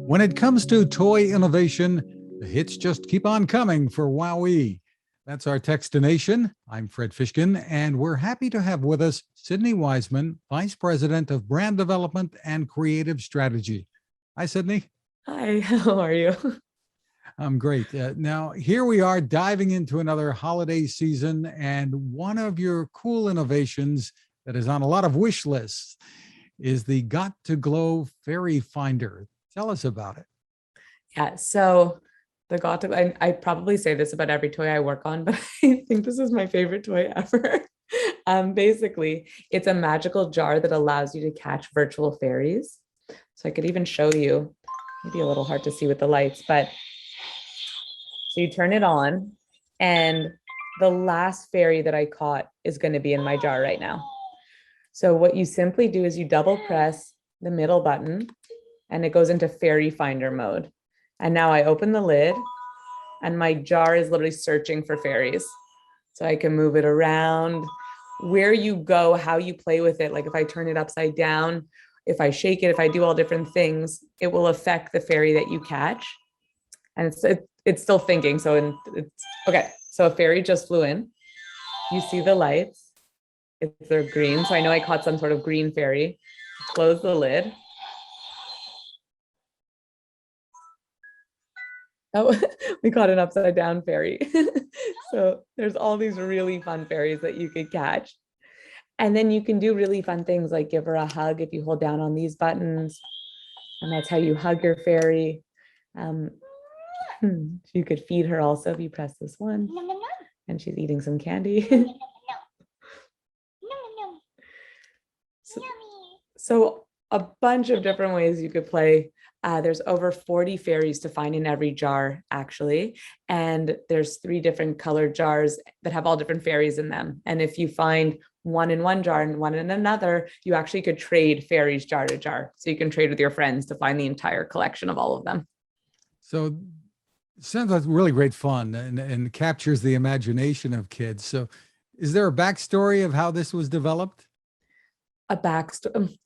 When it comes to toy innovation, the hits just keep on coming for WowWee. That's our Techstination. I'm Fred Fishkin, and we're happy to have with us Sydney Wiseman, Vice President of Brand Development and Creative Strategy. Hi, Sydney. Hi, how are you? I'm great. Now, here we are diving into another holiday season, and one of your cool innovations that is on a lot of wish lists is the Got2Glow Fairy Finder. Tell us about it. Yeah, so the Got2Glow, I probably say this about every toy I work on, but I think this is my favorite toy ever. Basically, it's a magical jar that allows you to catch virtual fairies. So I could even show you, maybe a little hard to see with the lights, but so you turn it on and the last fairy that I caught is going to be in my jar right now. So what you simply do is you double press the middle button and it goes into Fairy Finder mode. And now I open the lid and my jar is literally searching for fairies. So I can move it around, where you go, how you play with it. Like if I turn it upside down, if I shake it, if I do all different things, it will affect the fairy that you catch. And it's still thinking. So it's okay. So a fairy just flew in. You see the lights. They're green. So I know I caught some sort of green fairy. Close the lid. Oh, we caught an upside down fairy. So there's all these really fun fairies that you could catch. And then you can do really fun things like give her a hug if you hold down on these buttons. And that's how you hug your fairy. You could feed her also if you press this one. And she's eating some candy. So a bunch of different ways you could play. There's over 40 fairies to find in every jar, actually. And there's 3 different colored jars that have all different fairies in them. And if you find one in one jar and one in another, you actually could trade fairies jar to jar. So you can trade with your friends to find the entire collection of all of them. So it sounds like really great fun and captures the imagination of kids. So is there a backstory of how this was developed? A backstory.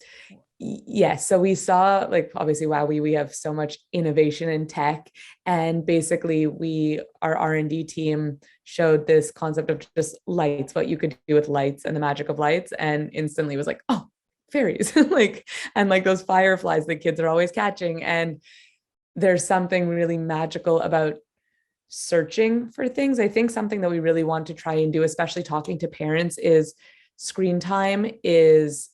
Yes. So we saw, like, obviously, WowWee, we have so much innovation in tech. And basically our R&D team showed this concept of just lights, what you could do with lights and the magic of lights. And instantly was like, oh, fairies, and those fireflies that kids are always catching. And there's something really magical about searching for things. I think something that we really want to try and do, especially talking to parents, is screen time is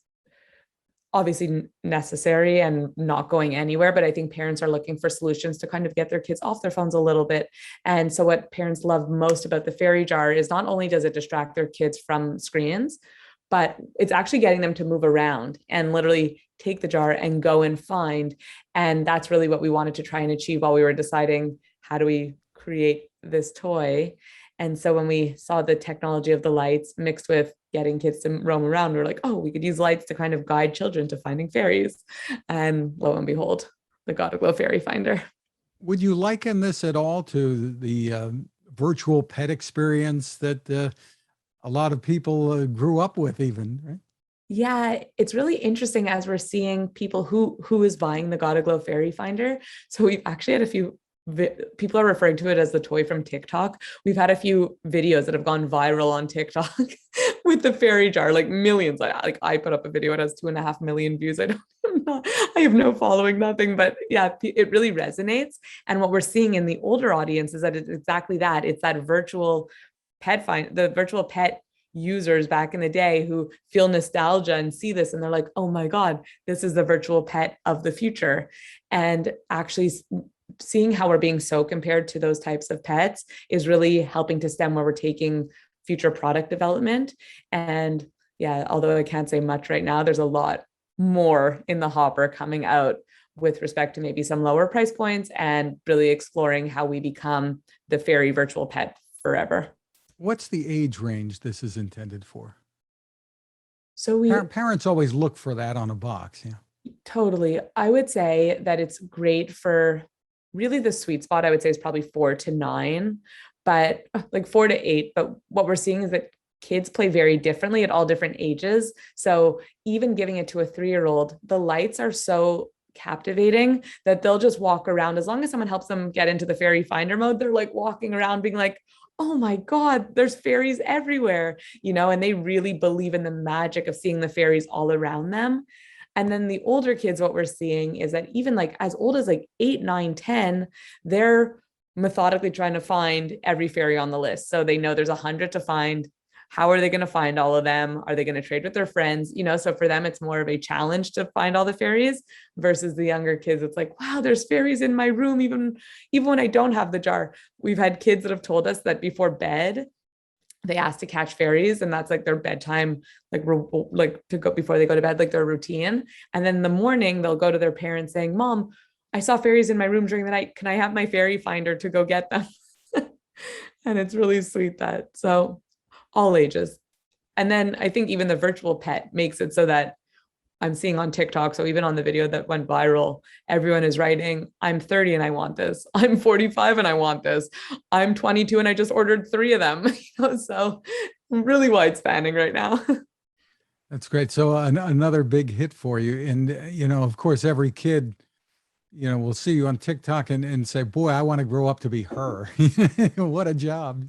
obviously necessary and not going anywhere, but I think parents are looking for solutions to kind of get their kids off their phones a little bit. And so what parents love most about the fairy jar is not only does it distract their kids from screens, but it's actually getting them to move around and literally take the jar and go and find. And that's really what we wanted to try and achieve while we were deciding how do we create this toy. And so when we saw the technology of the lights mixed with getting kids to roam around, we were like, oh, we could use lights to kind of guide children to finding fairies. And lo and behold, the Got2Glow Fairy Finder. Would you liken this at all to the virtual pet experience that a lot of people grew up with even, right? Yeah, it's really interesting as we're seeing people who is buying the Got2Glow Fairy Finder. So we've actually had a few people are referring to it as the toy from TikTok. We've had a few videos that have gone viral on TikTok with the fairy jar, like millions. I put up a video, it has 2.5 million views. I have no following, nothing, but yeah, it really resonates. And what we're seeing in the older audience is that it's exactly that. It's that virtual pet the virtual pet users back in the day who feel nostalgia and see this and they're like, oh my God, this is the virtual pet of the future. And actually seeing how we're being so compared to those types of pets is really helping to stem where we're taking future product development. And yeah, although I can't say much right now, there's a lot more in the hopper coming out with respect to maybe some lower price points and really exploring how we become the fairy virtual pet forever. What's the age range this is intended for? So parents always look for that on a box. Yeah, totally. I would say that it's great for really the sweet spot, I would say, is probably 4 to 9, but like 4 to 8. But what we're seeing is that kids play very differently at all different ages. So even giving it to a 3-year-old, the lights are so captivating that they'll just walk around. As long as someone helps them get into the fairy finder mode, they're like walking around being like, oh my God, there's fairies everywhere, and they really believe in the magic of seeing the fairies all around them. And then the older kids, what we're seeing is that even like as old as like 8, 9, 10, they're methodically trying to find every fairy on the list. So they know there's 100 to find. How are they going to find all of them? Are they going to trade with their friends? So for them, it's more of a challenge to find all the fairies versus the younger kids. It's like, wow, there's fairies in my room, even when I don't have the jar. We've had kids that have told us that before bed, they ask to catch fairies, and that's like their bedtime, like to go before they go to bed, like their routine. And then in the morning, they'll go to their parents saying, Mom, I saw fairies in my room during the night. Can I have my fairy finder to go get them? And it's really sweet that, so all ages. And then I think even the virtual pet makes it so that I'm seeing on TikTok, so even on the video that went viral, everyone is writing, I'm 30 and I want this. I'm 45 and I want this. I'm 22 and I just ordered 3 of them. So really wide spanning right now. That's great. So another big hit for you. And, of course, every kid, will see you on TikTok and say, boy, I want to grow up to be her. What a job.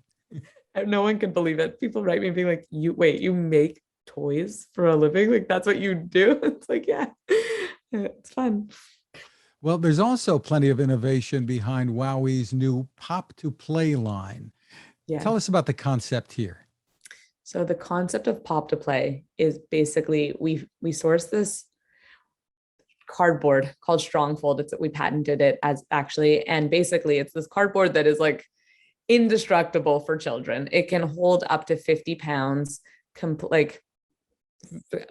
No one can believe it. People write me being like, you make toys for a living? Like, that's what you do? It's like, yeah, it's fun. Well, there's also plenty of innovation behind WowWee's new Poptoplay line. Yeah. Tell us about the concept here. So the concept of Poptoplay is basically we source this cardboard called Strongfold. We patented it as actually, and basically it's this cardboard that is like indestructible for children. It can hold up to 50 pounds, like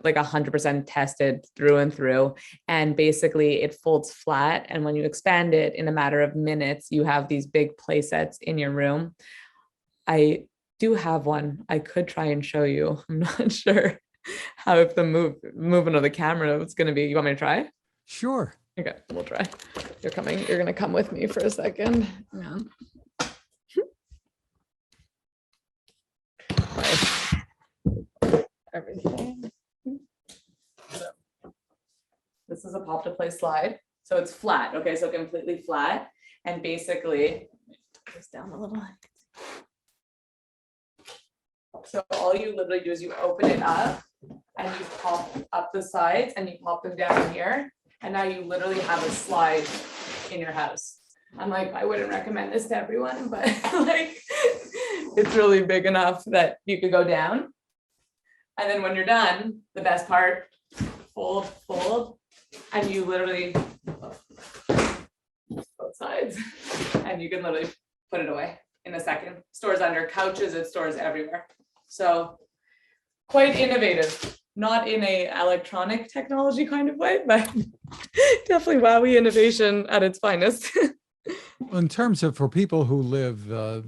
100% tested through and through. And basically it folds flat. And when you expand it in a matter of minutes, you have these big play sets in your room. I do have one. I could try and show you. I'm not sure how, if the movement of the camera is going to be. You want me to try? Sure. Okay, we'll try. You're going to come with me for a second. Yeah. Everything. So, this is a Poptoplay slide. So it's flat. Okay, so completely flat. And basically, put this down a little. So all you literally do is you open it up and you pop up the sides and you pop them down here. And now you literally have a slide in your house. I'm like, I wouldn't recommend this to everyone, but like, it's really big enough that you could go down. And then when you're done, the best part, fold, and you literally both sides, and you can literally put it away in a second. Stores under couches, it stores everywhere. So quite innovative, not in a electronic technology kind of way, but definitely WowWee innovation at its finest. In terms of, for people who live,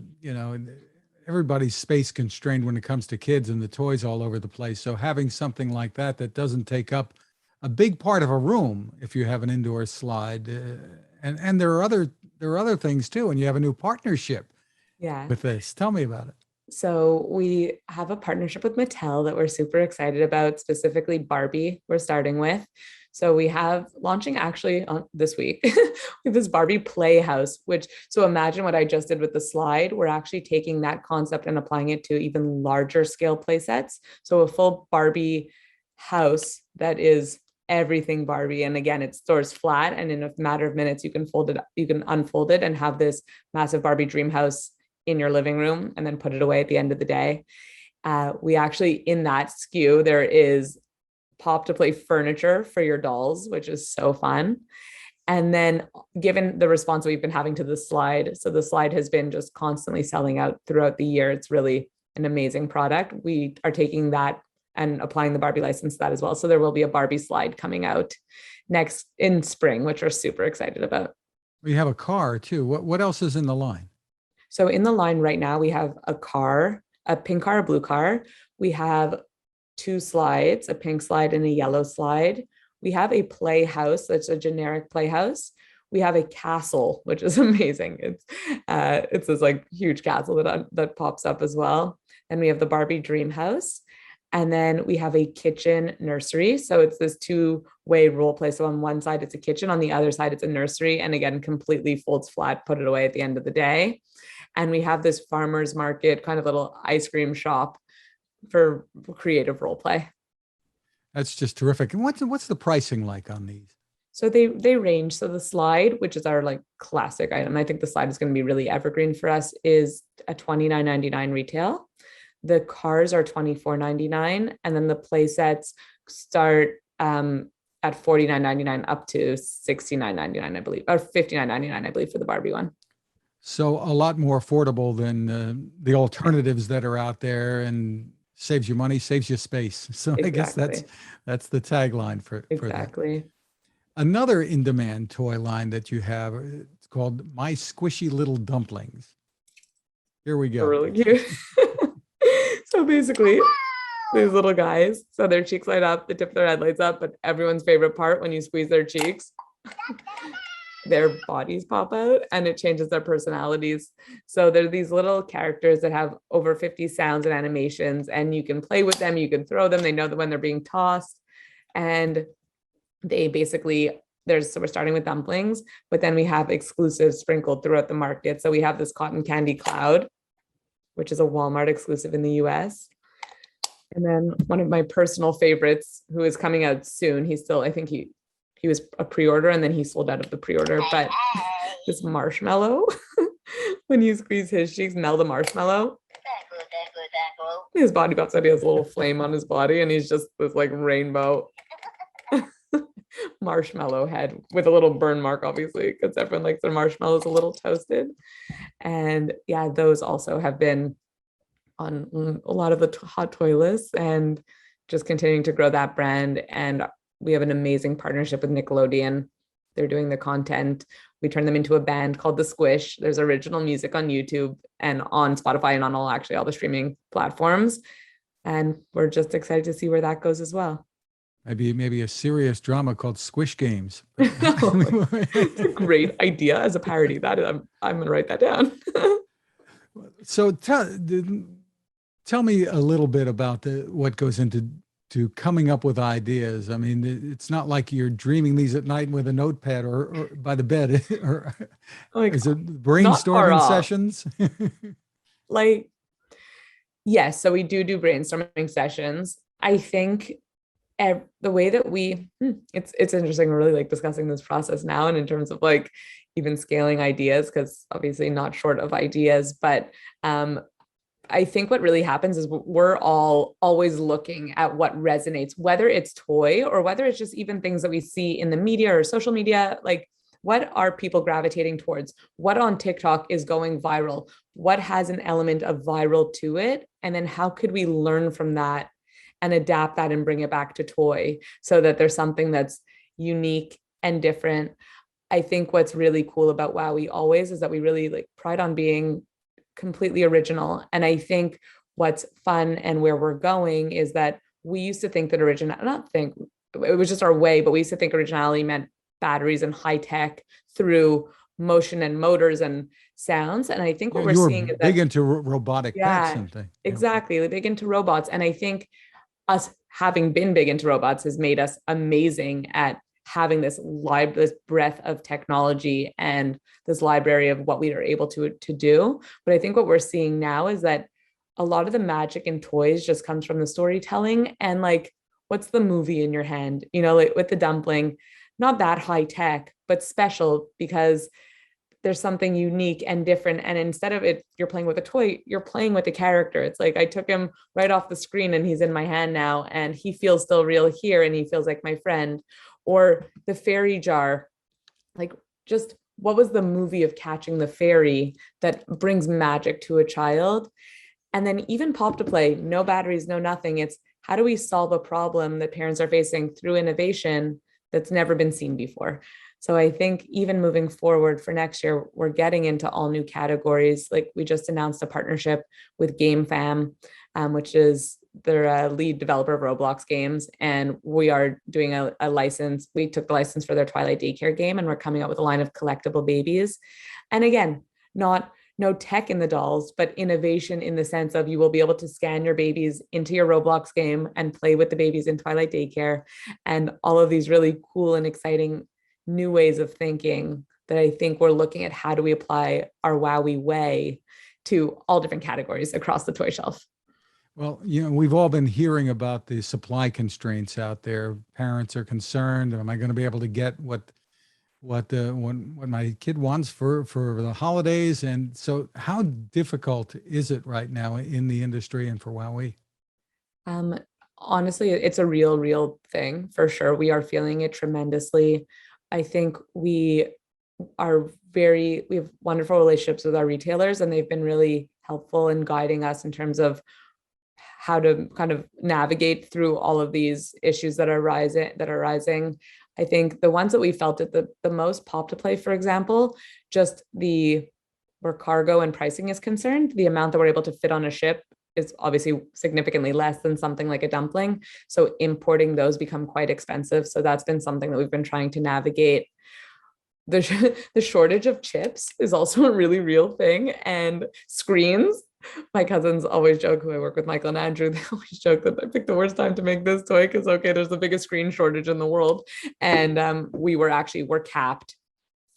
everybody's space constrained when it comes to kids and the toys all over the place. So having something like that doesn't take up a big part of a room, if you have an indoor slide, and there are other things too. And you have a new partnership with this. Tell me about it. So we have a partnership with Mattel that we're super excited about, specifically Barbie we're starting with. So we have launching actually this week, we have this Barbie playhouse, so imagine what I just did with the slide. We're actually taking that concept and applying it to even larger scale play sets. So a full Barbie house that is everything Barbie. And again, it stores flat, and in a matter of minutes, you can unfold it and have this massive Barbie dream house in your living room and then put it away at the end of the day. We actually, in that SKU, there is Poptoplay furniture for your dolls, which is so fun. And then given the response we've been having to the slide, so the slide has been just constantly selling out throughout the year. It's really an amazing product. We are taking that and applying the Barbie license to that as well. So there will be a Barbie slide coming out next in spring, which we're super excited about. We have a car too. What else is in the line? So in the line right now, we have a car, a pink car, a blue car. We have 2 slides, a pink slide and a yellow slide. We have a playhouse that's a generic playhouse. We have a castle, which is amazing. It's this like huge castle that pops up as well. And we have the Barbie dream house. And then we have a kitchen nursery. So it's this two-way role play. So on one side, it's a kitchen. On the other side, it's a nursery. And again, completely folds flat, put it away at the end of the day. And we have this farmer's market, kind of little ice cream shop for creative role play. That's just terrific. And what's the pricing like on these? So they range. So the slide, which is our like classic item, I think the slide is going to be really evergreen for us, is a $29.99 retail. The cars are $24.99, and then the play sets start at $49.99 up to $69.99, I believe, or $59.99, I believe, for the Barbie one. So a lot more affordable than the alternatives that are out there, and saves you money, saves you space. So I guess that's the tagline for Exactly. that. Another in-demand toy line that you have, it's called My Squishy Little Dumplings. Here we go. They're really cute. So basically, these little guys, so their cheeks light up, the tip of their head lights up, but everyone's favorite part, when you squeeze their cheeks, their bodies pop out and it changes their personalities. So they're these little characters that have over 50 sounds and animations, and you can play with them, you can throw them, they know that when they're being tossed. And they basically, so we're starting with dumplings, but then we have exclusives sprinkled throughout the market. So we have this cotton candy cloud, which is a Walmart exclusive in the US. And then one of my personal favorites, who is coming out soon, he's still, I think he was a pre-order and then he sold out of the pre-order, but this marshmallow, when you squeeze his cheeks, melt the marshmallow, his body pops out, he has a little flame on his body, and he's just this like rainbow marshmallow head with a little burn mark, obviously, because everyone likes their marshmallows a little toasted. And yeah, those also have been on a lot of the hot toy lists, and just continuing to grow that brand. And we have an amazing partnership with Nickelodeon. They're doing the content. We turn them into a band called The Squish. There's original music on YouTube and on Spotify and on all the streaming platforms. And we're just excited to see where that goes as well. Maybe a serious drama called Squish Games. It's a great idea as a parody. I'm going to write that down. So tell me a little bit about what goes into coming up with ideas. I mean, it's not like you're dreaming these at night with a notepad or by the bed, or like, is it brainstorming sessions? Like, yes. So we do brainstorming sessions. I think the way that it's interesting. We're really like discussing this process now, and in terms of like even scaling ideas, because obviously not short of ideas, but I think what really happens is we're all always looking at what resonates, whether it's toy or whether it's just even things that we see in the media or social media. Like, what are people gravitating towards? What on TikTok is going viral? What has an element of viral to it? And then how could we learn from that and adapt that and bring it back to toy so that there's something that's unique and different? I think what's really cool about WowWee always is that we really like pride on being completely original. And I think what's fun and where we're going is that we used to think that it was just our way, but we used to think originality meant batteries and high tech through motion and motors and sounds. And I think what we're seeing is big into robotic pets and things. Exactly. Big into robots. And I think us having been big into robots has made us amazing at having this breadth of technology and this library of what we are able to do. But I think what we're seeing now is that a lot of the magic in toys just comes from the storytelling, and like, what's the movie in your hand? You know, like with the dumpling, not that high tech, but special because there's something unique and different. And instead of it, you're playing with a toy, you're playing with a character. It's like, I took him right off the screen and he's in my hand now, and he feels still real here, and he feels like my friend. Or the fairy jar, like, just what was the movie of catching the fairy that brings magic to a child? And then even Poptoplay, no batteries, no nothing. It's how do we solve a problem that parents are facing through innovation that's never been seen before? So I think even moving forward for next year, we're getting into all new categories. Like, we just announced a partnership with GameFam, which is their lead developer of Roblox games. And we are doing a license. We took the license for their Twilight Daycare game, and we're coming out with a line of collectible babies. And again, not no tech in the dolls, but innovation in the sense of you will be able to scan your babies into your Roblox game and play with the babies in Twilight Daycare, and all of these really cool and exciting new ways of thinking that I think we're looking at how do we apply our WowWee way to all different categories across the toy shelf. Well, we've all been hearing about the supply constraints out there. Parents are concerned. Am I going to be able to get what my kid wants for the holidays? And so, how difficult is it right now in the industry and for WowWee? Um, Honestly, it's a real thing for sure. We are feeling it tremendously. I think we have wonderful relationships with our retailers, and they've been really helpful in guiding us in terms of how to kind of navigate through all of these issues that are rising. I think the ones that we felt it the most, Poptoplay, for example, just where cargo and pricing is concerned, the amount that we're able to fit on a ship is obviously significantly less than something like a dumpling. So importing those become quite expensive. So that's been something that we've been trying to navigate. The shortage of chips is also a really real thing, and screens. My cousins always joke, who I work with, Michael and Andrew, they always joke that I picked the worst time to make this toy because, okay, there's the biggest screen shortage in the world. And we're capped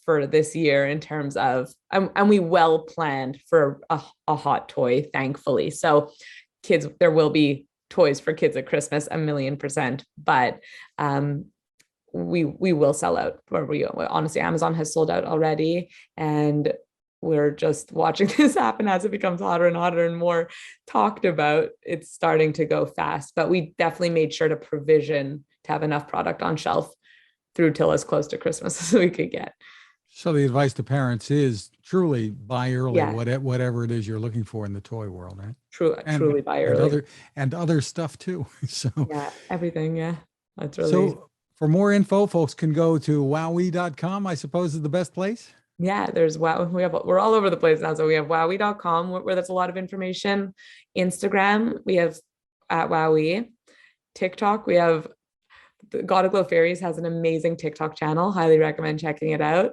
for this year in terms of, and we well planned for a hot toy, thankfully. So kids, there will be toys for kids at Christmas, 1,000,000%, but we will sell out. Honestly, Amazon has sold out already, and we're just watching this happen as it becomes hotter and hotter and more talked about. It's starting to go fast, but we definitely made sure to provision to have enough product on shelf through till as close to Christmas as we could get. So the advice to parents is truly buy early, Yeah. whatever it is you're looking for in the toy world, right? Truly buy early. And other stuff too. So yeah, everything. Yeah, that's really. So for more info, folks can go to wowwee.com, I suppose is the best place. Yeah, there's we're all over the place now. So we have wowwee.com where there's a lot of information. Instagram, we have at WowWee. TikTok, we have Got2Glow Fairies has an amazing TikTok channel. Highly recommend checking it out.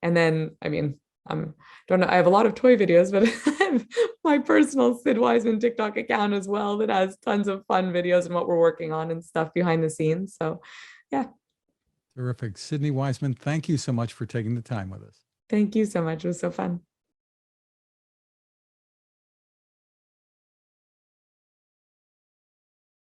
And then, I mean, don't know, I have a lot of toy videos, but I have my personal Sid Wiseman TikTok account as well that has tons of fun videos and what we're working on and stuff behind the scenes. So yeah. Terrific. Sydney Wiseman, thank you so much for taking the time with us. Thank you so much. It was so fun.